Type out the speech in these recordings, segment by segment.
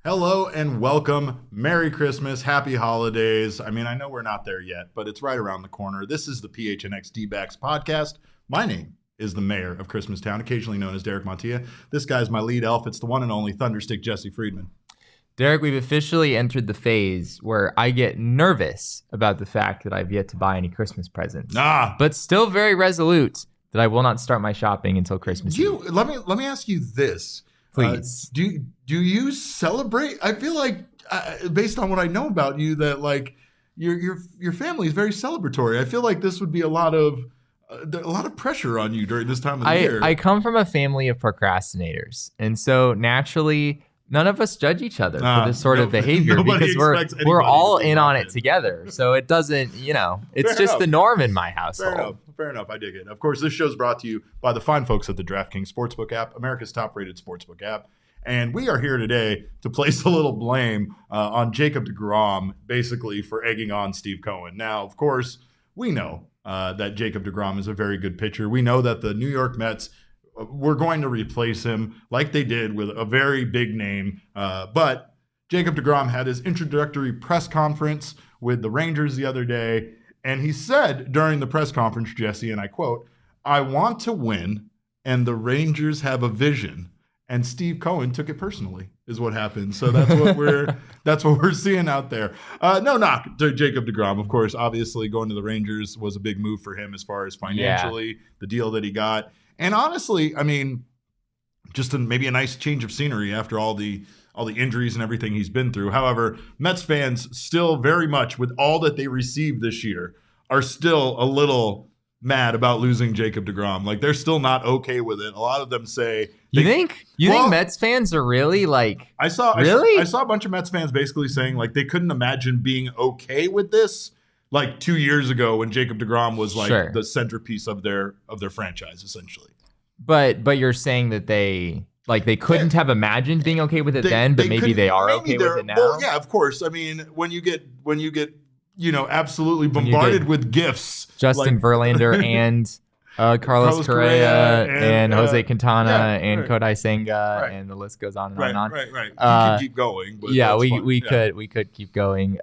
Hello and welcome. Merry Christmas. Happy holidays. I mean, I know we're not there yet, but it's right around the corner. This is the PHNX D-Backs podcast. My name is the mayor of Christmastown, occasionally known as Derek Montilla. This guy's my lead elf. It's the one and only Thunderstick Jesse Friedman. Derek, we've officially entered the phase where I get nervous about the fact that I've yet to buy any Christmas presents, but still very resolute that I will not start my shopping until Christmas Eve. Let me ask you this. Please. Do you celebrate? I feel like, based on what I know about you, that like your family is very celebratory. I feel like this would be a lot of pressure on you during this time of the year. I come from a family of procrastinators, and so naturally, none of us judge each other for this sort of behavior because we're all in on it together. So it doesn't, it's Fair just enough. the norm in my household. Fair enough. I dig it. Of course, this show's brought to you by the fine folks at the DraftKings Sportsbook app, America's top-rated sportsbook app. And we are here today to place a little blame on Jacob deGrom, basically for egging on Steve Cohen. Now, of course, we know that Jacob deGrom is a very good pitcher. We know that the New York Mets were going to replace him like they did with a very big name. But Jacob deGrom had his introductory press conference with the Rangers the other day. And he said during the press conference, Jesse, and I quote, "I want to win, and the Rangers have a vision." And Steve Cohen took it personally, is what happened. So that's what we're seeing out there. No knock to Jacob deGrom, of course. Obviously, going to the Rangers was a big move for him as far as financially, the deal that he got. And honestly, I mean, just maybe a nice change of scenery after all the injuries and everything he's been through. However, Mets fans still very much, with all that they received this year, are still a little mad about losing Jacob deGrom. Like, they're still not okay with it. A lot of them say... You think Mets fans are really like... I saw a bunch of Mets fans basically saying like they couldn't imagine being okay with this like 2 years ago when Jacob deGrom was like the centerpiece of their franchise, essentially. But you're saying that they couldn't have imagined being okay with it then, but maybe they are okay with it now. Well, yeah, of course. I mean, when you get absolutely bombarded with gifts, Justin Verlander and Carlos Correa and Jose Quintana and Kodai Senga, and the list goes on and on. Right. You can keep going. But yeah, we could keep going.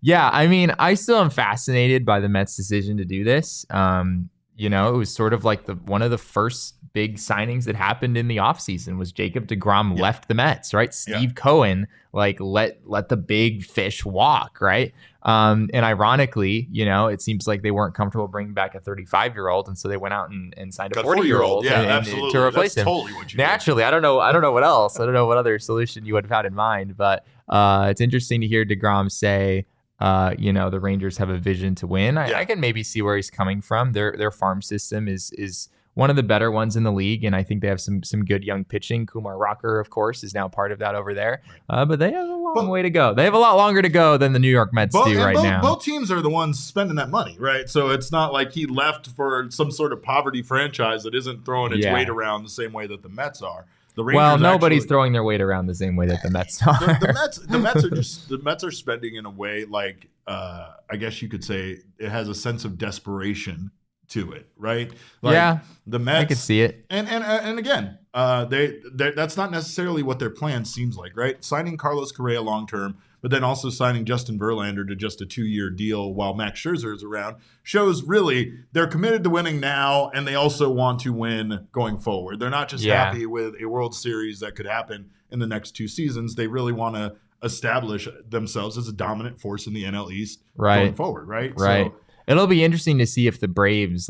Yeah, I mean, I still am fascinated by the Mets' decision to do this. It was sort of like one of the first big signings that happened in the offseason was Jacob deGrom left the Mets, right? Steve Cohen let the big fish walk, right? And ironically, it seems like they weren't comfortable bringing back a 35-year-old, and so they went out and signed a 40-year-old to replace him. Totally what you Naturally, I don't know what else. I don't know what other solution you would have had in mind, but it's interesting to hear deGrom say, the Rangers have a vision to win. I can maybe see where he's coming from. Their farm system is one of the better ones in the league, and I think they have some good young pitching. Kumar Rocker, of course, is now part of that over there. But they have a long way to go. They have a lot longer to go than the New York Mets do now. Both teams are the ones spending that money, right? So it's not like he left for some sort of poverty franchise that isn't throwing its weight around the same way that the Mets are. Nobody's throwing their weight around the same way that the Mets are. The Mets are spending in a way like I guess you could say it has a sense of desperation to it, right? Like, the Mets, I could see it. And again, they that's not necessarily what their plan seems like, right? Signing Carlos Correa long term, but then also signing Justin Verlander to just a 2-year deal while Max Scherzer is around shows really they're committed to winning now, and they also want to win going forward. They're not just happy with a World Series that could happen in the next 2 seasons. They really want to establish themselves as a dominant force in the NL East going forward, right? Right. So, it'll be interesting to see if the Braves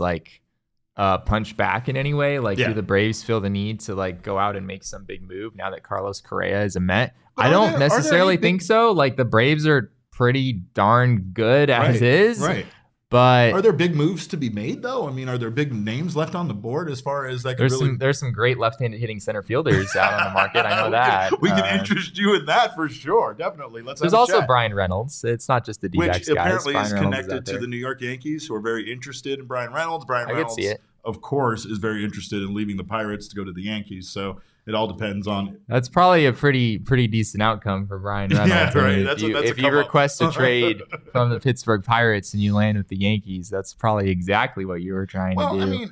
punch back in any way. Do the Braves feel the need to go out and make some big move now that Carlos Correa is a Met? I don't necessarily think so. The Braves are pretty darn good as is. Right. But are there big moves to be made, though? I mean, are there big names left on the board as far as that? There's some great left-handed hitting center fielders out on the market. I know that. We can interest you in that for sure. Definitely. There's also Brian Reynolds. It's not just the D-backs guys. Which apparently is connected to the New York Yankees, who are very interested in Brian Reynolds. Brian Reynolds, I could see it. Of course, is very interested in leaving the Pirates to go to the Yankees. So it all depends on. That's probably a pretty decent outcome for Brian Reynolds. Yeah, right. If you request a trade from the Pittsburgh Pirates and you land with the Yankees, that's probably exactly what you were trying to do. I mean,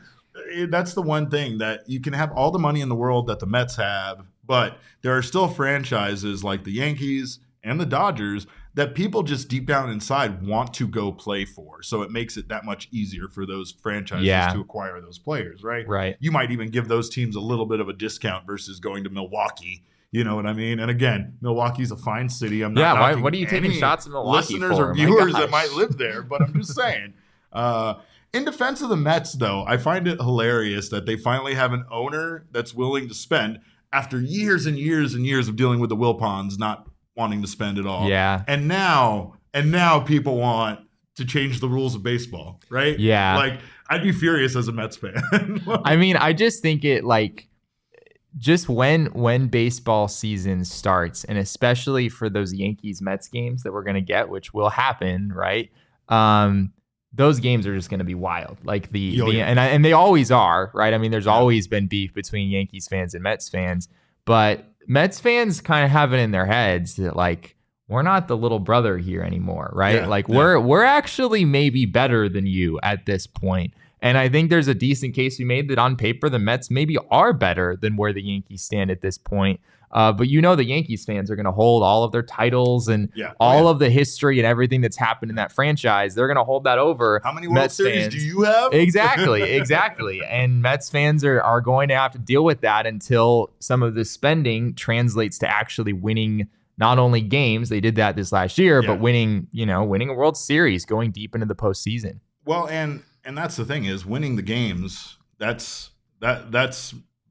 that's the one thing that you can have all the money in the world that the Mets have, But there are still franchises like the Yankees and the Dodgers that people just deep down inside want to go play for. So it makes it that much easier for those franchises to acquire those players, right? Right. You might even give those teams a little bit of a discount versus going to Milwaukee. You know what I mean? And again, Milwaukee's a fine city. I'm not knocking what are you taking shots at Milwaukee listeners for? or viewers that might live there, but I'm just saying. In defense of the Mets, though, I find it hilarious that they finally have an owner that's willing to spend after years and years and years of dealing with the Wilpons not wanting to spend at all. Yeah. And now people want to change the rules of baseball, right? Yeah. Like, I'd be furious as a Mets fan. I mean, I just think it like just when baseball season starts, and especially for those Yankees Mets games that we're gonna get, which will happen, right? Those games are just going to be wild, like and they always are, right? I mean, there's always been beef between Yankees fans and Mets fans, but Mets fans kind of have it in their heads that like we're not the little brother here anymore, right? We're actually maybe better than you at this point. And I think there's a decent case we made that on paper the Mets maybe are better than where the Yankees stand at this point. But the Yankees fans are going to hold all of their titles and all of the history and everything that's happened in that franchise. They're going to hold that over. How many World Series do you have? Exactly. And Mets fans are going to have to deal with that until some of the spending translates to actually winning not only games, they did that this last year, but winning a World Series, going deep into the postseason. Well, and that's the thing is winning the games, that's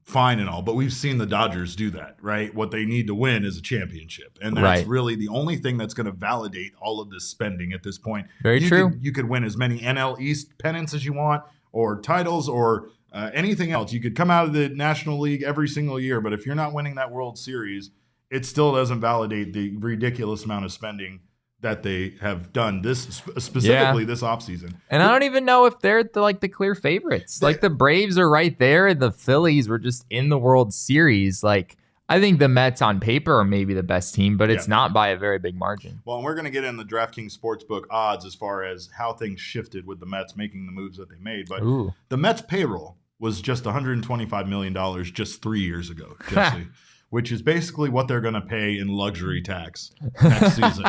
fine and all, but we've seen the Dodgers do that, right? What they need to win is a championship. And that's really the only thing that's going to validate all of this spending at this point. Very true. You could win as many NL East pennants as you want, or titles, or anything else. You could come out of the National League every single year, but if you're not winning that World Series, it still doesn't validate the ridiculous amount of spending that they have done specifically this offseason. And I don't even know if they're the clear favorites. Like the Braves are right there. The Phillies were just in the World Series. Like I think the Mets on paper are maybe the best team, but it's not by a very big margin. Well, and we're going to get in the DraftKings Sportsbook odds as far as how things shifted with the Mets making the moves that they made. But the Mets payroll was just $125 million just 3 years ago, Jesse, which is basically what they're going to pay in luxury tax next season.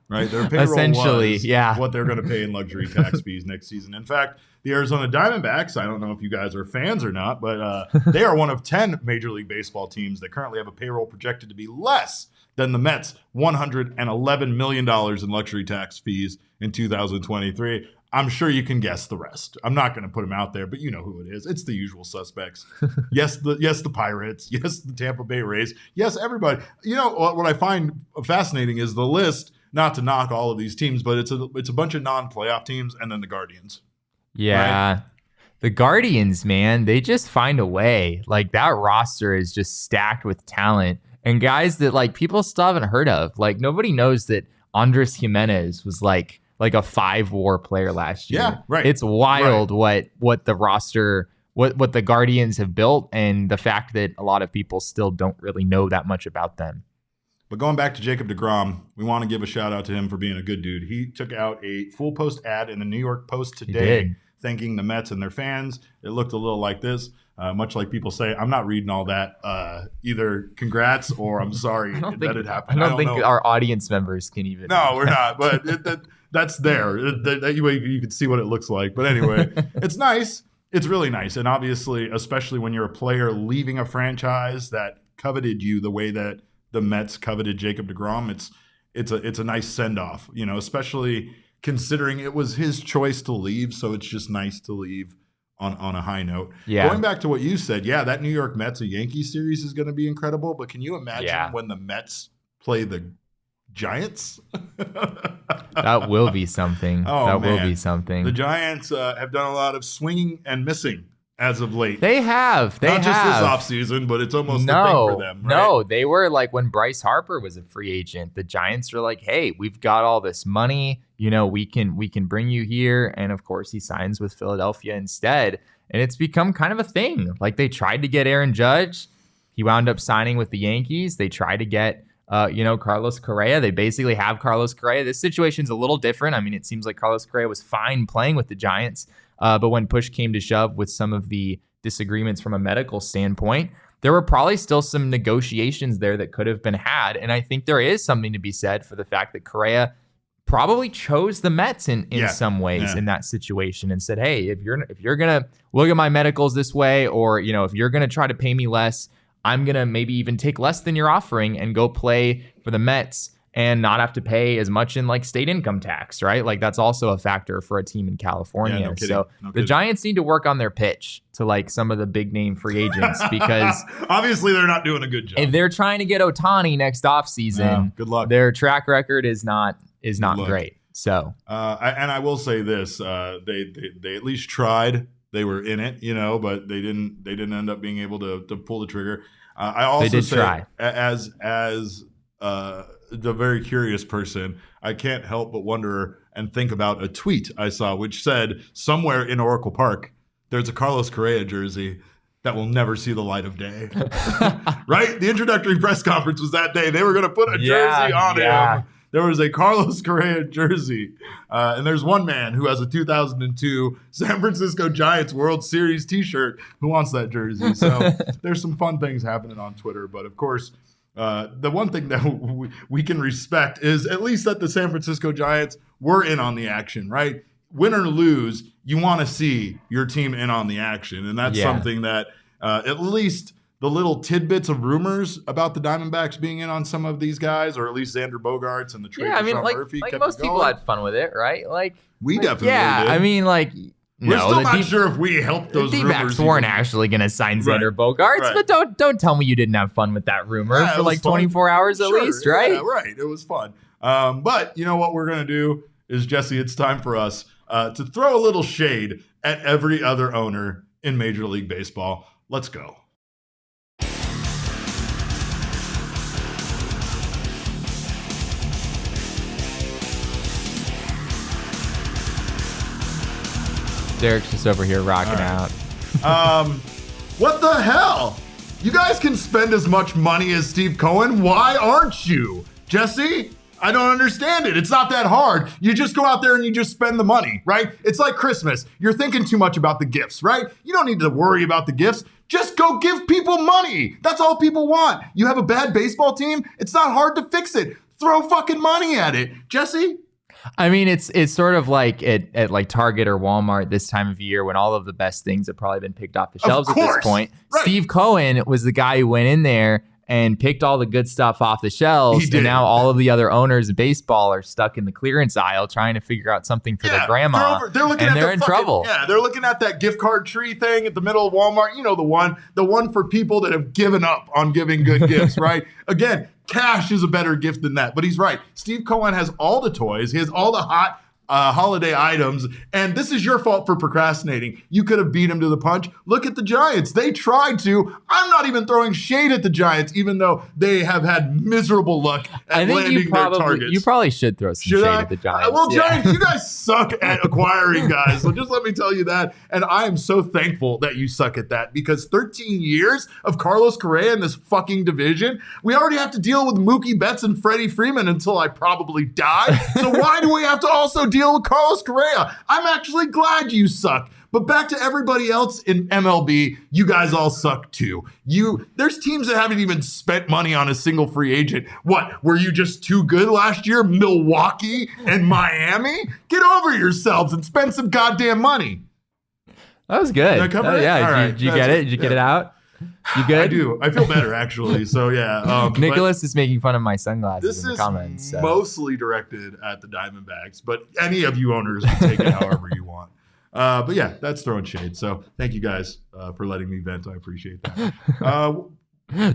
Right, their payroll essentially, was what they're going to pay in luxury tax fees next season. In fact, the Arizona Diamondbacks, I don't know if you guys are fans or not, but they are one of 10 Major League Baseball teams that currently have a payroll projected to be less than the Mets' $111 million in luxury tax fees in 2023. I'm sure you can guess the rest. I'm not going to put them out there, but you know who it is. It's the usual suspects. Yes, the Pirates. Yes, the Tampa Bay Rays. Yes, everybody. You know what I find fascinating is the list. Not to knock all of these teams, but it's a bunch of non-playoff teams, and then the Guardians. Yeah, right? The Guardians, man, they just find a way. Like that roster is just stacked with talent and guys that people still haven't heard of. Like nobody knows that Andres Jimenez was like a 5-WAR player last year. Yeah, right. It's wild what the roster, what the Guardians have built, and the fact that a lot of people still don't really know that much about them. But going back to Jacob deGrom, we want to give a shout out to him for being a good dude. He took out a full post ad in the New York Post today thanking the Mets and their fans. It looked a little like this, much like people say, I'm not reading all that. Either congrats or I'm sorry that it happened. I don't think our audience members can even. No, we're not. But that's there. That way you can see what it looks like. But anyway, it's nice. It's really nice. And obviously, especially when you're a player leaving a franchise that coveted you the way that the Mets coveted Jacob deGrom, it's a nice send off, especially considering it was his choice to leave. So it's just nice to leave on a high note. Yeah. Going back to what you said, that New York Mets a Yankees series is going to be incredible. But can you imagine when the Mets play the Giants? That will be something. Will be something. The Giants have done a lot of swinging and missing as of late. They have. Not just this offseason, but it's almost a thing for them, right? No, they were like when Bryce Harper was a free agent, the Giants were like, hey, we've got all this money. We can bring you here. And of course, he signs with Philadelphia instead. And it's become kind of a thing. Like they tried to get Aaron Judge. He wound up signing with the Yankees. They tried to get Carlos Correa. They basically have Carlos Correa. This situation's a little different. I mean, it seems like Carlos Correa was fine playing with the Giants. But when push came to shove with some of the disagreements from a medical standpoint, there were probably still some negotiations there that could have been had. And I think there is something to be said for the fact that Correa probably chose the Mets in some ways in that situation and said, hey, if you're going to look at my medicals this way, or, if you're going to try to pay me less, I'm going to maybe even take less than you're offering and go play for the Mets and not have to pay as much in like state income tax, right? Like that's also a factor for a team in California. Yeah, no kidding. The Giants need to work on their pitch to like some of the big name free agents because obviously they're not doing a good job. If they're trying to get Ohtani next offseason, good luck. Their track record is not great. So, and I will say this: they at least tried. They were in it, but they didn't end up being able to pull the trigger. I also try as the very curious person, I can't help but wonder and think about a tweet I saw which said somewhere in Oracle Park there's a Carlos Correa jersey that will never see the light of day. Right? The introductory press conference was that day. They were going to put a jersey on him. There was a Carlos Correa jersey. And there's one man who has a 2002 San Francisco Giants World Series t-shirt who wants that jersey. So there's some fun things happening on Twitter. But, of course, the one thing that we can respect is at least that the San Francisco Giants were in on the action, right? Win or lose, you want to see your team in on the action. And that's something that at least the little tidbits of rumors about the Diamondbacks being in on some of these guys, or at least Xander Bogaerts and the trade for Sean Murphy. Like most people had fun with it, right? We definitely did. I mean, we're still not sure if we helped those rumors. The D-backs weren't actually going to sign Xander Bogaerts, but don't tell me you didn't have fun with that rumor for 24 hours at least, right? Yeah, right. It was fun. But you know what we're going to do is, Jesse, it's time for us to throw a little shade at every other owner in Major League Baseball. Let's go. Derek's just over here rocking out. What the hell? You guys can spend as much money as Steve Cohen. Why aren't you? Jesse? I don't understand it. It's not that hard. You just go out there and you just spend the money, right? It's like Christmas. You're thinking too much about the gifts, right? You don't need to worry about the gifts. Just go give people money. That's all people want. You have a bad baseball team? It's not hard to fix it. Throw fucking money at it. Jesse? I mean, it's sort of like at like Target or Walmart this time of year when all of the best things have probably been picked off the shelves at this point. Right. Steve Cohen was the guy who went in there and picked all the good stuff off the shelves. And now all of the other owners of baseball are stuck in the clearance aisle trying to figure out something for their grandma. They're in trouble. Yeah, they're looking at that gift card tree thing at the middle of Walmart. You know, the one for people that have given up on giving good gifts, right? Again, cash is a better gift than that. But he's right. Steve Cohen has all the toys. He has all the hot holiday items, and this is your fault for procrastinating. You could have beat him to the punch. Look at the Giants. They tried to. I'm not even throwing shade at the Giants, even though they have had miserable luck at landing their targets. You probably should throw some shade at the Giants. Giants, you guys suck at acquiring guys. So just let me tell you that. And I am so thankful that you suck at that, because 13 years of Carlos Correa in this fucking division, we already have to deal with Mookie Betts and Freddie Freeman until I probably die. So why do we have to also deal with Carlos Correa? I'm actually glad you suck. But back to everybody else in MLB, you guys all suck too. There's teams that haven't even spent money on a single free agent. What, were you just too good last year? Milwaukee and Miami? Get over yourselves and spend some goddamn money. That was good. Did I cover it? Right. Did you get it? Did you get it out? You good? I do. I feel better, actually. So, yeah. Nicholas is making fun of my sunglasses in the comments. This is mostly directed at the Diamondbacks, but any of you owners can take it however you want. But, yeah, that's throwing shade. So, thank you guys for letting me vent. I appreciate that.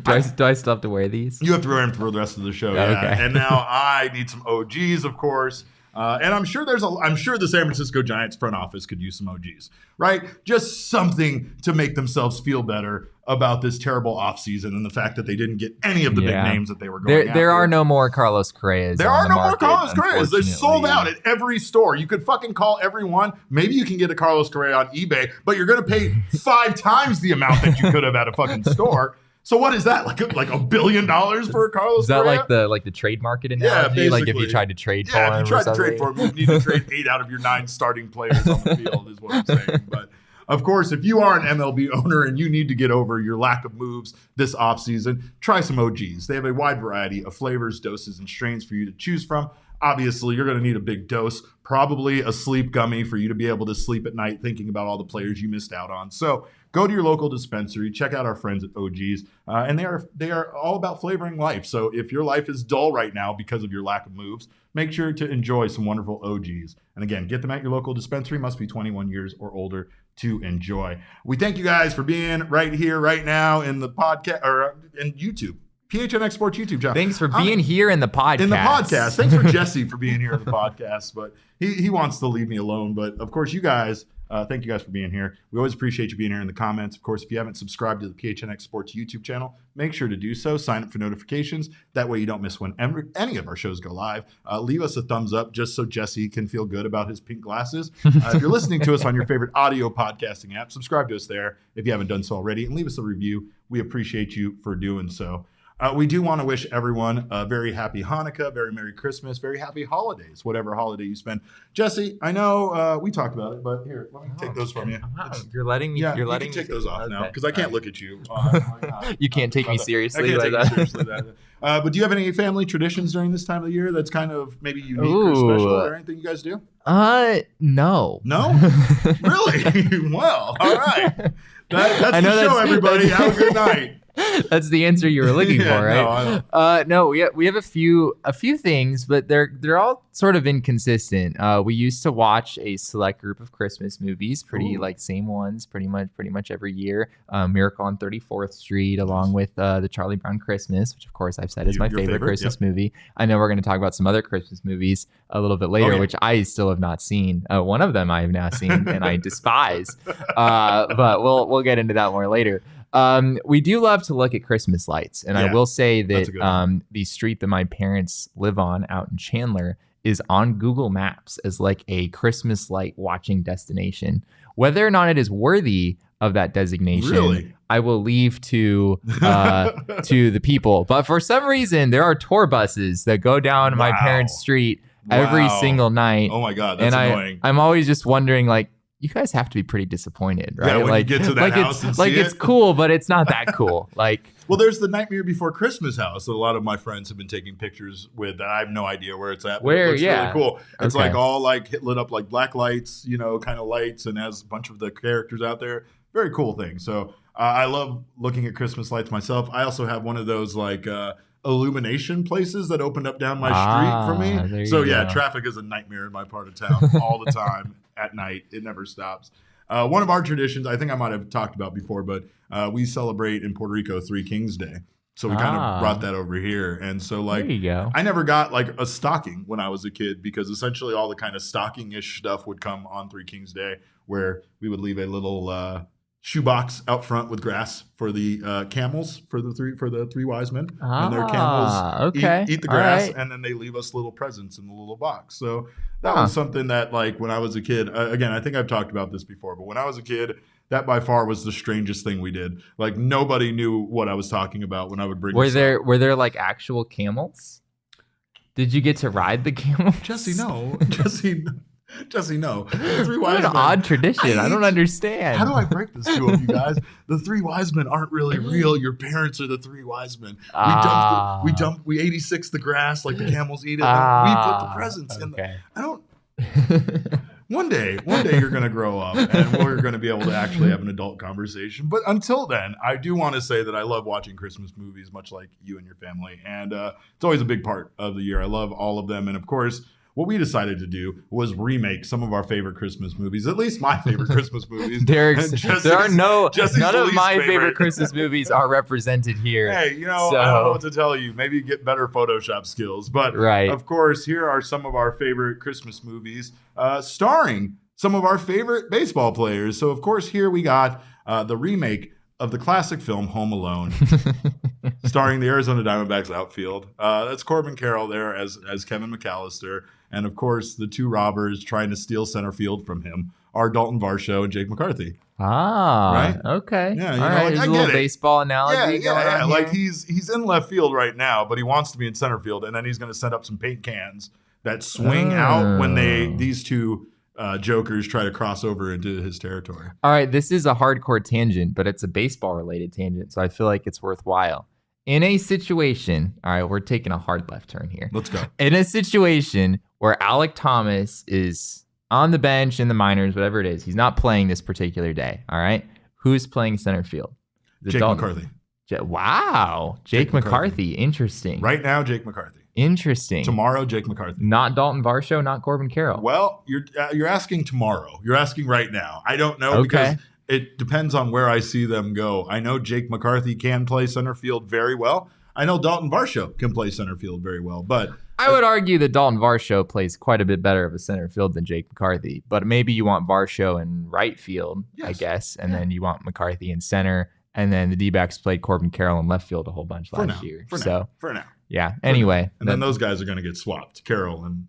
Do I still have to wear these? You have to wear them for the rest of the show, yeah. Okay. And now I need some OGs, of course. And I'm sure the San Francisco Giants front office could use some OGs, right? Just something to make themselves feel better about this terrible offseason and the fact that they didn't get any of the big names that they were going after. There are no more Carlos Correas. There are no more Carlos Correas. They're sold out at every store. You could fucking call everyone. Maybe you can get a Carlos Correa on eBay, but you're going to pay 5 times the amount that you could have at a fucking store. So what is that, like $1 billion for a Carlos Correa? Is that like the trade market analogy? Yeah, like if you tried to trade for him. Yeah, if you tried to trade for him, you need to trade 8 out of your 9 starting players on the field is what I'm saying. But of course, if you are an MLB owner and you need to get over your lack of moves this offseason, try some OGs. They have a wide variety of flavors, doses, and strains for you to choose from. Obviously, you're going to need a big dose, probably a sleep gummy for you to be able to sleep at night thinking about all the players you missed out on. So go to your local dispensary, check out our friends at OGs, and they are all about flavoring life. So if your life is dull right now because of your lack of moves, make sure to enjoy some wonderful OGs. And again, get them at your local dispensary. Must be 21 years or older to enjoy. We thank you guys for being right here, right now in the podcast or in YouTube. PHNX Sports YouTube channel. Thanks for being here in the podcast. Thanks for Jesse for being here in the podcast. But he wants to leave me alone. But of course, you guys, thank you guys for being here. We always appreciate you being here in the comments. Of course, if you haven't subscribed to the PHNX Sports YouTube channel, make sure to do so. Sign up for notifications. That way you don't miss when any of our shows go live. Leave us a thumbs up just so Jesse can feel good about his pink glasses. If you're listening to us on your favorite audio podcasting app, subscribe to us there if you haven't done so already. And leave us a review. We appreciate you for doing so. We do want to wish everyone a very happy Hanukkah, very Merry Christmas, very happy holidays, whatever holiday you spend. Jesse, I know we talked about it, but here, let me take those from you. Wow, you're letting me. Yeah, you're letting you can take those off now okay. because I can't look at you. You can't take me seriously. I can't take you seriously. But do you have any family traditions during this time of the year that's kind of maybe unique or special or anything you guys do? No. No? Really? Well, all right. That's the show, everybody. Have a good night. That's the answer you were looking for, right? No, we have a few things, but they're all sort of inconsistent. We used to watch a select group of Christmas movies, same ones, pretty much every year. Miracle on 34th Street, along with the Charlie Brown Christmas, which of course I've said is my favorite Christmas movie. I know we're going to talk about some other Christmas movies a little bit later, which I still have not seen. One of them I have now seen and I despise, but we'll get into that more later. We do love to look at Christmas lights. And I will say that the street that my parents live on out in Chandler is on Google Maps as like a Christmas light watching destination. Whether or not it is worthy of that designation, I will leave to the people. But for some reason, there are tour buses that go down my parents' street every single night. Oh my God, that's annoying. I'm always just wondering, like, you guys have to be pretty disappointed, right? Yeah, when you get to that house and see it's cool, but it's not that cool. Well, there's the Nightmare Before Christmas house that a lot of my friends have been taking pictures with. That I have no idea where it's at. But it looks really cool. It's like all like lit up like black lights, kind of lights, and has a bunch of the characters out there. Very cool thing. So I love looking at Christmas lights myself. I also have one of those like illumination places that opened up down my street for me. So traffic is a nightmare in my part of town all the time at night. It never stops. One of our traditions, I think I might have talked about before, but we celebrate in Puerto Rico Three Kings Day. So we kind of brought that over here. And so like, there you go. I never got like a stocking when I was a kid because essentially all the kind of stocking-ish stuff would come on Three Kings Day where we would leave a little shoebox out front with grass for the camels for the three wise men, and their camels eat the grass, and then they leave us little presents in the little box. So that was something that, like, when I was a kid, again, I think I've talked about this before, but when I was a kid, that by far was the strangest thing we did. Like, nobody knew what I was talking about when I would bring. Were there like actual camels? Did you get to ride the camel? Jesse, no. Jesse, no. The three wise men. What an odd tradition. I don't understand. How do I break this to you guys? The three wise men aren't really real. Your parents are the three wise men. We 86 the grass like the camels eat it. And we put the presents in the. I don't. One day you're going to grow up and we're going to be able to actually have an adult conversation. But until then, I do want to say that I love watching Christmas movies, much like you and your family. And it's always a big part of the year. I love all of them. And of course, what we decided to do was remake some of our favorite Christmas movies, at least my favorite Christmas movies. None of my favorite Christmas movies are represented here. Hey, I don't know what to tell you. Maybe get better Photoshop skills. But of course, here are some of our favorite Christmas movies starring some of our favorite baseball players. So, of course, here we got the remake of the classic film Home Alone, starring the Arizona Diamondbacks outfield. That's Corbin Carroll there as Kevin McAllister. And, of course, the two robbers trying to steal center field from him are Dalton Varsho and Jake McCarthy. Right? Okay. Yeah, all right. There's a little baseball analogy going on Like here. he's in left field right now, but he wants to be in center field, and then he's going to set up some paint cans that swing out when these two jokers try to cross over into his territory. All right, this is a hardcore tangent, but it's a baseball-related tangent, so I feel like it's worthwhile. In a situation, all right, we're taking a hard left turn here. Let's go. In a situation where Alec Thomas is on the bench in the minors, whatever it is, he's not playing this particular day, all right? Who's playing center field? Jake McCarthy. Wow. Jake McCarthy. Interesting. Right now, Jake McCarthy. Interesting. Tomorrow, Jake McCarthy. Not Dalton Varsho, not Corbin Carroll. Well, you're asking tomorrow. You're asking right now. I don't know because it depends on where I see them go. I know Jake McCarthy can play center field very well. I know Dalton Varsho can play center field very well, but I would argue that Dalton Varsho plays quite a bit better of a center field than Jake McCarthy. But maybe you want Varsho in right field, yes. I guess, and then you want McCarthy in center. And then the D-backs played Corbin Carroll in left field a whole bunch last year. For now. Yeah. Anyway. And then those guys are going to get swapped, Carroll and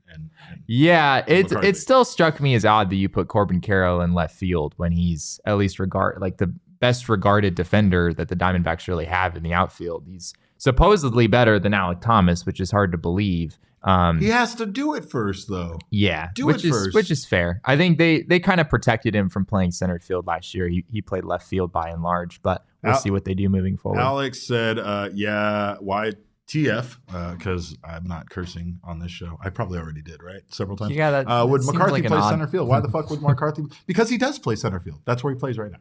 yeah, it still struck me as odd that you put Corbin Carroll in left field when he's at least the best regarded defender that the Diamondbacks really have in the outfield. He's supposedly better than Alec Thomas, which is hard to believe. He has to do it first, though. Yeah, which is fair. I think they kind of protected him from playing center field last year. He played left field by and large, but we'll see what they do moving forward. Alex said, yeah, why TF? Because I'm not cursing on this show. I probably already did, right? Several times. Yeah, would McCarthy play center field? Why the fuck would McCarthy? Because he does play center field. That's where he plays right now.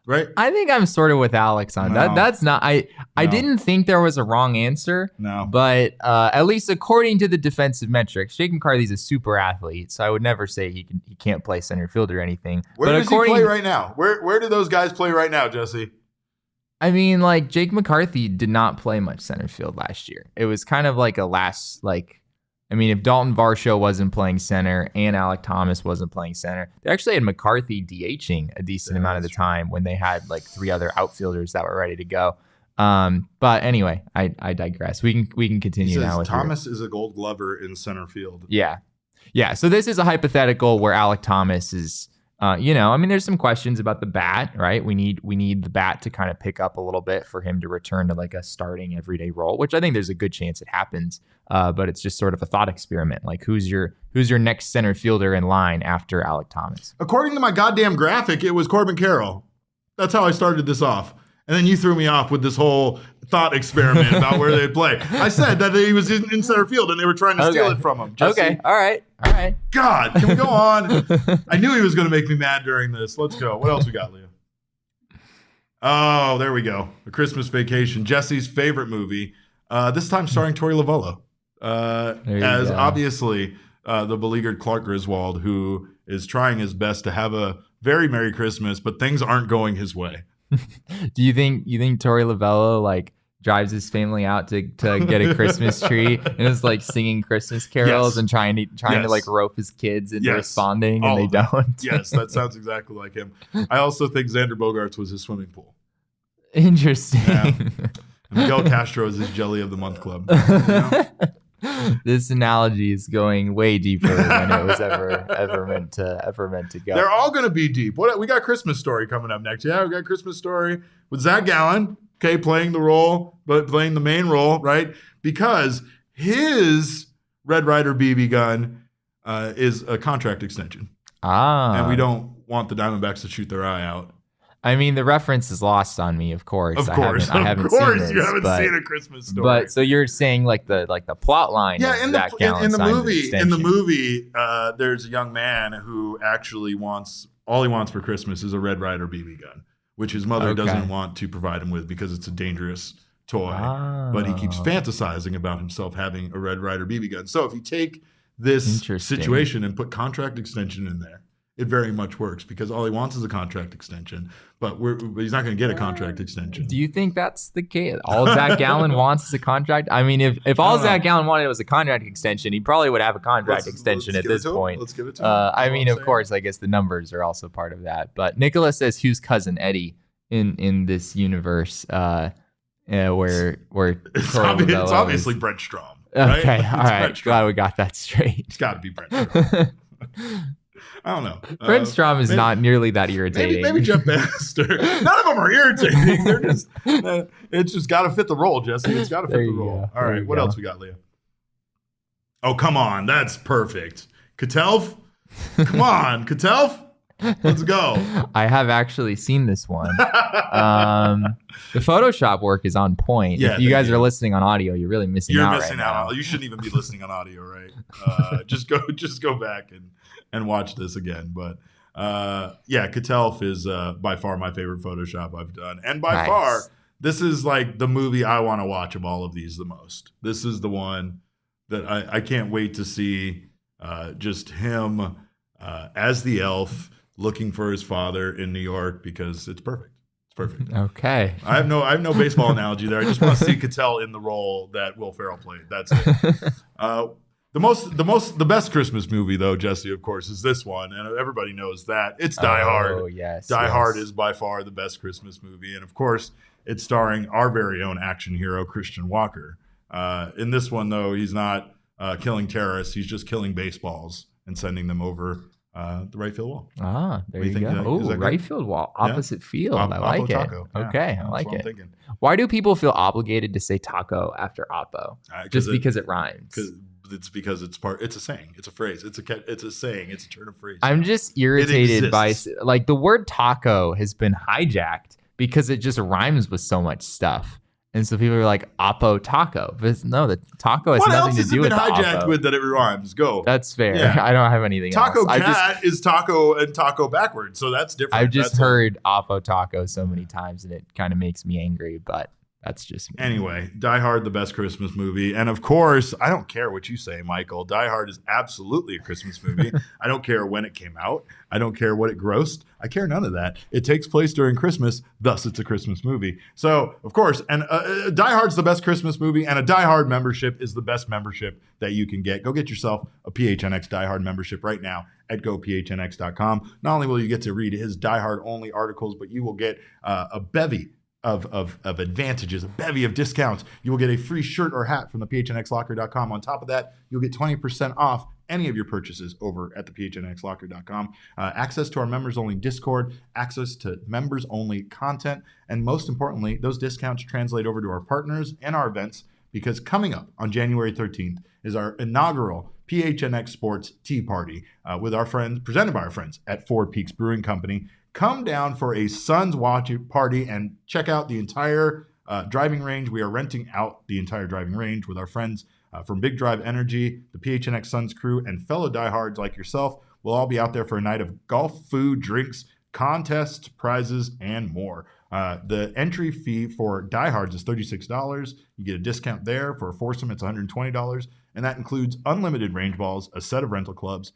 Right? I think I'm sort of with Alex on that. That's not. I didn't think there was a wrong answer. No. But at least according to the defensive metrics, Jake McCarthy's a super athlete, so I would never say he can't play center field or anything. Where does he play right now? Where do those guys play right now, Jesse? I mean, like Jake McCarthy did not play much center field last year. It was kind of like if Dalton Varsho wasn't playing center and Alec Thomas wasn't playing center, they actually had McCarthy DHing a decent amount of the time when they had like three other outfielders that were ready to go. But anyway, I digress. We can continue now. Thomas is a Gold Glover in center field. Yeah. So this is a hypothetical where Alec Thomas is. There's some questions about the bat, right? We need the bat to kind of pick up a little bit for him to return to like a starting everyday role, which I think there's a good chance it happens. But it's just sort of a thought experiment. Like who's your next center fielder in line after Alec Thomas? According to my goddamn graphic, it was Corbin Carroll. That's how I started this off. And then you threw me off with this whole thought experiment about where they'd play. I said that he was in center field and they were trying to steal it from him. Jesse. Okay, all right. God, can we go on? I knew he was going to make me mad during this. Let's go. What else we got, Leah? Oh, there we go. A Christmas Vacation, Jesse's favorite movie. This time starring Tori Lavello as obviously the beleaguered Clark Griswold, who is trying his best to have a very Merry Christmas, but things aren't going his way. Do you think Tori Lavello like drives his family out to get a Christmas tree and is like singing Christmas carols and trying to like rope his kids into responding and they don't? Yes, that sounds exactly like him. I also think Xander Bogaerts was his swimming pool. Interesting. Yeah. Miguel Castro is his Jelly of the Month club. You know? This analogy is going way deeper than it was ever meant to go. They're all going to be deep. We got Christmas Story coming up next. Yeah, we got Christmas Story with Zach Gallen, playing the role, but playing the main role, right? Because his Red Ryder BB gun is a contract extension. And we don't want the Diamondbacks to shoot their eye out. I mean, the reference is lost on me, of course. Of course, I haven't seen this, you haven't seen A Christmas Story. But so you're saying like the plot line? Yeah, in the movie, there's a young man who actually all he wants for Christmas is a Red Ryder BB gun, which his mother doesn't want to provide him with because it's a dangerous toy. But he keeps fantasizing about himself having a Red Ryder BB gun. So if you take this situation and put contract extension in there, it very much works because all he wants is a contract extension, but he's not going to get a contract extension. Do you think that's the case? All Zach Gallen wants is a contract? I mean, if all Zach Gallen wanted was a contract extension, he probably would have a contract extension at this point. Let's give it to him. I mean, of course, I guess the numbers are also part of that. But Nicholas says Hugh's cousin Eddie in this universe where it's obviously Brent Strom. Right? Okay, all right. Glad we got that straight. It's got to be Brent Strom. I don't know. Brent Strom is not nearly that irritating. Maybe Jeff Bannister. None of them are irritating. They're just. It's just got to fit the role, Jesse. It's got to fit the role. All right. What else we got, Leah? Oh, come on. That's perfect. Katelv? Come on, Katelf. Let's go. I have actually seen this one. The Photoshop work is on point. Yeah, if you guys you. are listening on audio, you're really missing out. You're missing out. You shouldn't even be listening on audio, right? Just go back and watch this again. But yeah, Katelf is by far my favorite Photoshop I've done, and by far this is like the movie I want to watch of all of these the most. This is the one that I can't wait to see. Just him as the elf looking for his father in New York, because it's perfect. It's perfect. Okay. I have no baseball analogy there. I just want to see Cattell in the role that Will Ferrell played. That's it. The best Christmas movie, though, Jesse, of course, is this one, and everybody knows that. It's Die Hard. Oh, yes. Die Hard is by far the best Christmas movie, and of course, it's starring our very own action hero, Christian Walker. In this one, though, he's not killing terrorists. He's just killing baseballs and sending them over the right field wall. There you go. Oh, right field wall, opposite field. I like it. Taco. Okay, yeah, I like it. Thinking. Why do people feel obligated to say taco after Oppo? Just because it rhymes. Because it's a saying. It's a phrase. It's a saying. It's a turn of phrase. I'm just irritated by like the word taco has been hijacked because it just rhymes with so much stuff. And so people are like, Oppo taco. But no, the taco has nothing to do with the What else has it been hijacked Oppo. with that it rhymes? Go. That's fair. Yeah. I don't have anything Taco else. cat is taco and taco backwards, so that's different. I've just heard Oppo taco so many times, and it kind of makes me angry, but that's just me. Anyway, Die Hard, the best Christmas movie. And of course, I don't care what you say, Michael. Die Hard is absolutely a Christmas movie. I don't care when it came out. I don't care what it grossed. I care none of that. It takes place during Christmas, thus it's a Christmas movie. So, of course, and Die Hard's the best Christmas movie, and a Die Hard membership is the best membership that you can get. Go get yourself a PHNX Die Hard membership right now at gophnx.com. Not only will you get to read his Die Hard only articles, but you will get a bevy of advantages, a bevy of discounts. You will get a free shirt or hat from the phnxlocker.com. On top of that, you'll get 20% off any of your purchases over at the phnxlocker.com. Access to our members-only Discord, access to members-only content, and most importantly, those discounts translate over to our partners and our events, because coming up on January 13th is our inaugural PHNX Sports Tea Party with our friends, presented by our friends at Four Peaks Brewing Company. Come down for a Suns watch party and check out the entire driving range. We are renting out the entire driving range with our friends from Big Drive Energy, the PHNX Suns crew, and fellow diehards like yourself. We'll all be out there for a night of golf, food, drinks, contests, prizes, and more. The entry fee for diehards is $36. You get a discount there. For a foursome, it's $120. And that includes unlimited range balls, a set of rental clubs,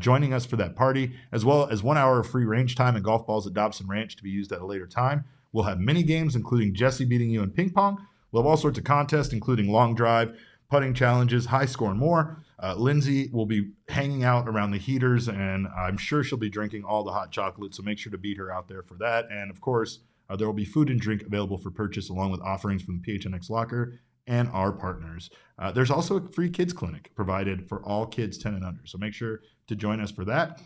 joining us for that party, as well as 1 hour of free range time and golf balls at Dobson Ranch to be used at a later time. We'll have mini games, including Jesse beating you in ping pong. We'll have all sorts of contests, including long drive, putting challenges, high score, and more. Lindsay will be hanging out around the heaters, and I'm sure she'll be drinking all the hot chocolate, so make sure to beat her out there for that. And of course, there will be food and drink available for purchase, along with offerings from the PHNX Locker and our partners. There's also a free kids clinic provided for all kids 10 and under, so make sure to join us for that.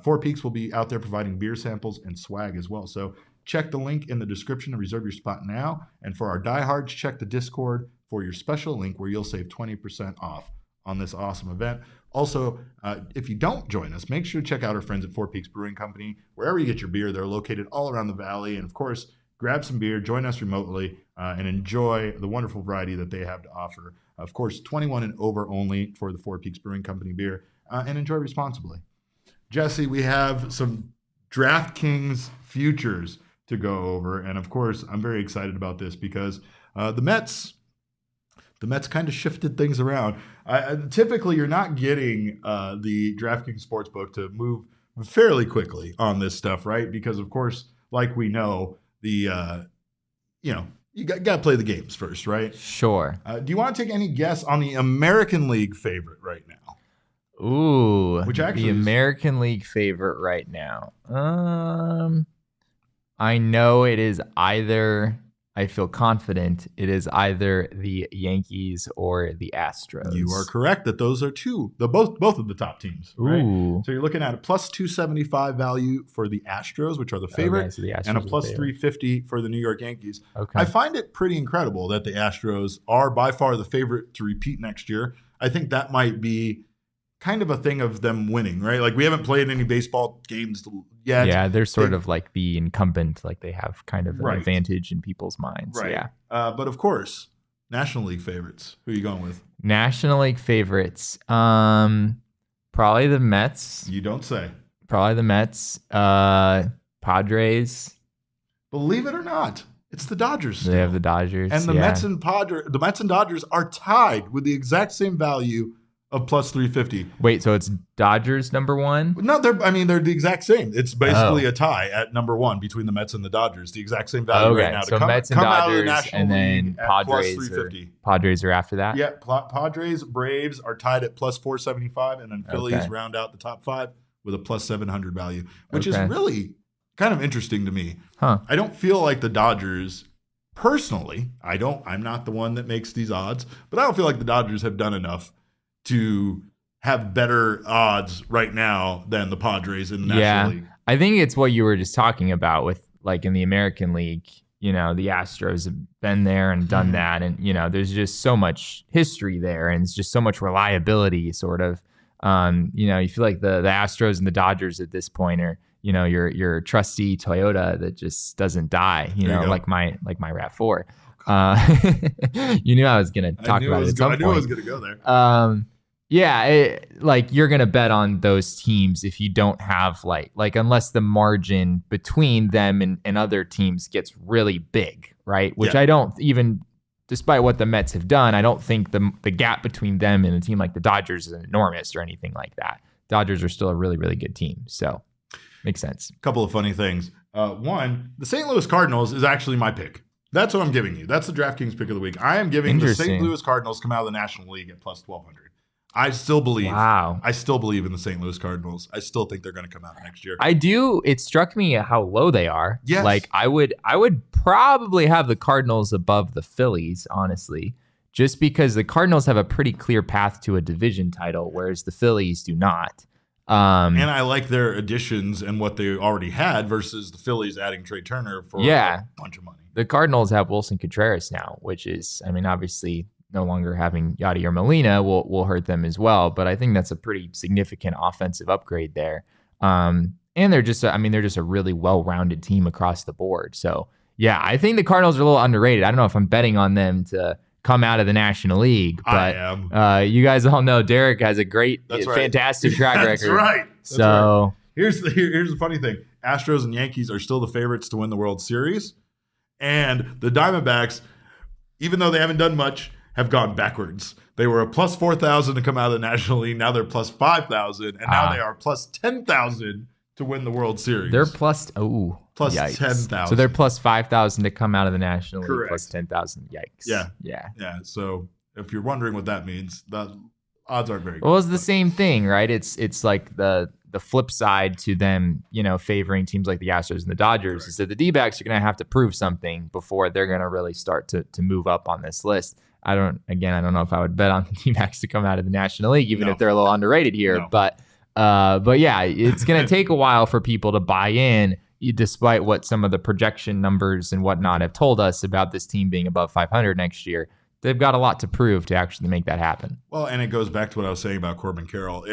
Four Peaks will be out there providing beer samples and swag as well. So check the link in the description to reserve your spot now. And for our diehards, check the Discord for your special link where you'll save 20% off on this awesome event. Also, if you don't join us, make sure to check out our friends at Four Peaks Brewing Company. Wherever you get your beer, they're located all around the valley. And of course, grab some beer, join us remotely, and enjoy the wonderful variety that they have to offer. Of course, 21 and over only for the Four Peaks Brewing Company beer, and enjoy responsibly. Jesse, we have some DraftKings futures to go over, and of course, I'm very excited about this because the Mets kind of shifted things around. Typically, you're not getting the DraftKings Sportsbook to move fairly quickly on this stuff, right? Because of course, like we know, you got to play the games first, right? Sure. Do you want to take any guess on the American League favorite right now? Ooh, which actually the American League favorite right now. I know it is either. I feel confident it is either the Yankees or the Astros. You are correct that those are both of the top teams. Right? Ooh. So you're looking at a plus 275 value for the Astros, which are the favorite, Okay, so the Astros and a are plus the favorite. 350 for the New York Yankees. Okay. I find it pretty incredible that the Astros are by far the favorite to repeat next year. I think that might be kind of a thing of them winning, right? Like we haven't played any baseball games yet. Yeah, they're sort of like the incumbent, like they have kind of an Right. advantage in people's minds. Right. Yeah. But of course, National League favorites. Who are you going with? National League favorites. Probably the Mets. You don't say. Probably the Mets. Padres. Believe it or not, it's the Dodgers. They have the Dodgers. And the Mets and Dodgers are tied with the exact same value of plus 350. Wait, so it's Dodgers number one? No, they're the exact same. It's basically a tie at number one between the Mets and the Dodgers. The exact same value right now. So Mets and Dodgers, and then Padres are after that? Yeah, Padres, Braves are tied at plus 475, and then Phillies round out the top five with a plus 700 value, which is really kind of interesting to me. I don't feel like the Dodgers, personally, I'm not the one that makes these odds, but I don't feel like the Dodgers have done enough to have better odds right now than the Padres in the National League. I think it's what you were just talking about with, like, in the American League, you know, the Astros have been there and done that. And, you know, there's just so much history there and it's just so much reliability sort of. You know, you feel like the Astros and the Dodgers at this point are, you know, your trusty Toyota that just doesn't die, you know, like my RAV4. You knew I was going to talk about it at some point. I knew I was going to go there. Like you're going to bet on those teams if you don't have like unless the margin between them and other teams gets really big, right? Which I don't even, despite what the Mets have done, I don't think the gap between them and a team like the Dodgers is enormous or anything like that. Dodgers are still a really, really good team. So makes sense. A couple of funny things. One, the St. Louis Cardinals is actually my pick. That's what I'm giving you. That's the DraftKings pick of the week. I am giving the St. Louis Cardinals come out of the National League at plus 1,200. I still believe. Wow. I still believe in the St. Louis Cardinals. I still think they're going to come out next year. I do. It struck me how low they are. Yes. Like I would probably have the Cardinals above the Phillies, honestly, just because the Cardinals have a pretty clear path to a division title, whereas the Phillies do not. And I like their additions and what they already had versus the Phillies adding Trey Turner for a bunch of money. The Cardinals have Wilson Contreras now, which is, I mean, obviously no longer having Yadier Molina will hurt them as well. But I think that's a pretty significant offensive upgrade there. And they're just a really well-rounded team across the board. So yeah, I think the Cardinals are a little underrated. I don't know if I'm betting on them to come out of the National League, but I am. You guys all know Derek has a fantastic track record. That's right. So here's the funny thing. Astros and Yankees are still the favorites to win the World Series. And the Diamondbacks, even though they haven't done much, have gone backwards. They were a plus 4,000 to come out of the National League. Now they're plus 5,000. And now they are plus 10,000 to win the World Series. They're plus 10,000. So they're plus 5,000 to come out of the National League. Correct. Plus 10,000. Yikes. Yeah. So if you're wondering what that means, the odds aren't very good. Well, it's the same thing, right? It's like the flip side to them, you know, favoring teams like the Astros and the Dodgers is that the D-backs are going to have to prove something before they're going to really start to move up on this list. I don't know if I would bet on the D-backs to come out of the National League, even if they're a little underrated here. But yeah, it's going to take a while for people to buy in, despite what some of the projection numbers and whatnot have told us about this team being above 500 next year. They've got a lot to prove to actually make that happen. Well, and it goes back to what I was saying about Corbin Carroll.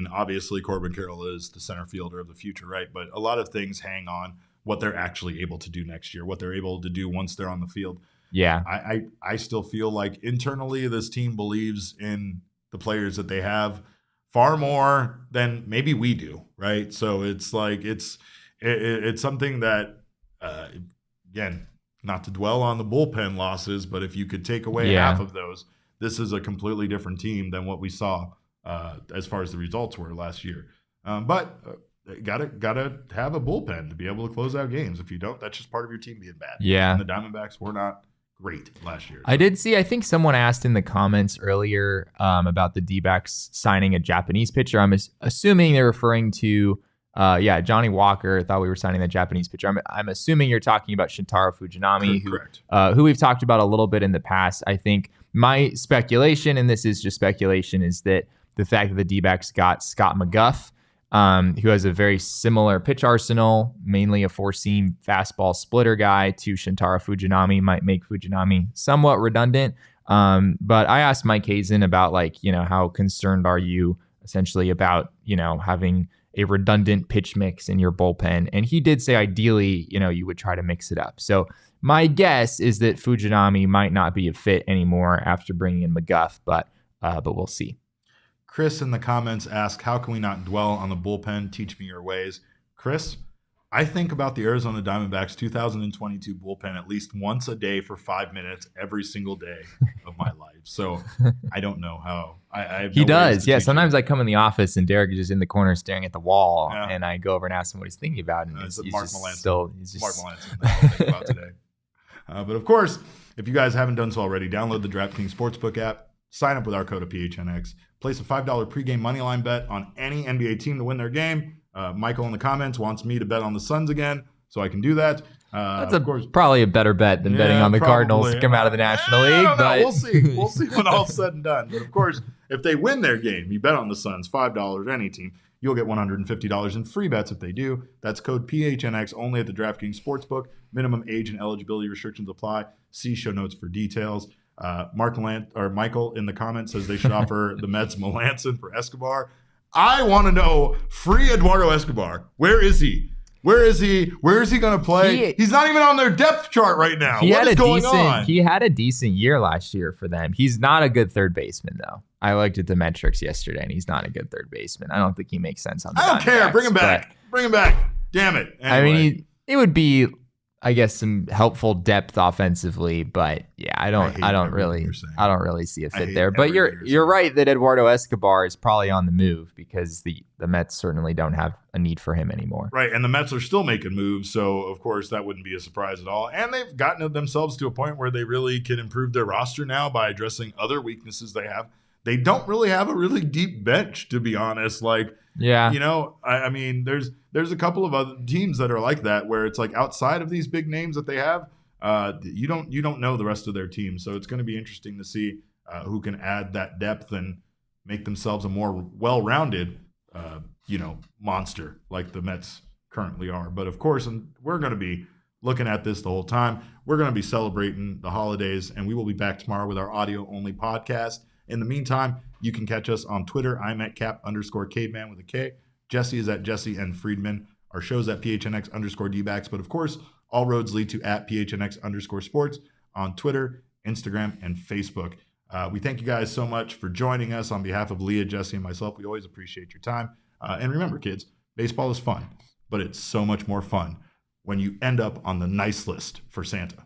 Obviously, Corbin Carroll is the center fielder of the future, right? But a lot of things hang on what they're actually able to do next year, what they're able to do once they're on the field. Yeah. I still feel like internally this team believes in the players that they have far more than maybe we do, right? So it's like it's something that, again, not to dwell on the bullpen losses, but if you could take away half of those, this is a completely different team than what we saw as far as the results were last year. But gotta have a bullpen to be able to close out games. If you don't, that's just part of your team being bad. Yeah. And the Diamondbacks were not great last year. I did see, I think someone asked in the comments earlier about the D-backs signing a Japanese pitcher. I'm assuming they're referring to Johnny Walker. Thought we were signing that Japanese pitcher. I'm assuming you're talking about Shintaro Fujinami, who we've talked about a little bit in the past. I think my speculation, and this is just speculation, is that the fact that the D-backs got Scott McGough, who has a very similar pitch arsenal, mainly a four-seam fastball splitter guy, to Shintaro Fujinami, might make Fujinami somewhat redundant. But I asked Mike Hazen about, like, you know, how concerned are you essentially about, having a redundant pitch mix in your bullpen. And he did say ideally, you would try to mix it up. So my guess is that Fujinami might not be a fit anymore after bringing in McGuff, but we'll see. Chris in the comments asked, how can we not dwell on the bullpen? Teach me your ways. Chris, I think about the Arizona Diamondbacks 2022 bullpen at least once a day for 5 minutes every single day of my life. So I don't know how. He does. Yeah. Sometimes I come in the office and Derek is just in the corner staring at the wall, and I go over and ask him what he's thinking about. And he's Mark just Melanson. still, Mark Melanson. That's what I think about today. But of course, if you guys haven't done so already, download the DraftKings Sportsbook app, sign up with our code of PHNX, place a $5 pregame moneyline bet on any NBA team to win their game. Michael in the comments wants me to bet on the Suns again, so I can do that. That's probably a better bet than betting on the Cardinals to come out of the National League. But we'll see. We'll see when all's said and done. But of course, if they win their game, you bet on the Suns, $5 any team. You'll get $150 in free bets if they do. That's code PHNX only at the DraftKings Sportsbook. Minimum age and eligibility restrictions apply. See show notes for details. Michael in the comments says they should offer the Mets Melanson for Escobar. I want to know, free Eduardo Escobar. Where is he? Where is he going to play? He's not even on their depth chart right now. What is going on? He had a decent year last year for them. He's not a good third baseman, though. I looked at the metrics yesterday, and he's not a good third baseman. I don't think he makes sense on the I don't care. Bring him back. Bring him back. Damn it. Anyway. I mean, it would be, I guess, some helpful depth offensively, but yeah, I don't really see a fit there. But you're right that Eduardo Escobar is probably on the move because the Mets certainly don't have a need for him anymore. Right, and the Mets are still making moves, so of course that wouldn't be a surprise at all. And they've gotten themselves to a point where they really can improve their roster now by addressing other weaknesses they have. They don't really have a really deep bench, to be honest. I mean, there's a couple of other teams that are like that, where it's like outside of these big names that they have, you don't know the rest of their team. So it's going to be interesting to see who can add that depth and make themselves a more well-rounded, monster like the Mets currently are. But of course, we're going to be looking at this the whole time. We're going to be celebrating the holidays, and we will be back tomorrow with our audio-only podcast. In the meantime, you can catch us on Twitter. I'm at cap_caveman with a K. Jesse is at Jesse and Friedman. Our show's at PHNX_DBacks. But of course, all roads lead to at PHNX_sports on Twitter, Instagram, and Facebook. We thank you guys so much for joining us on behalf of Leah, Jesse, and myself. We always appreciate your time. And remember, kids, baseball is fun, but it's so much more fun when you end up on the nice list for Santa.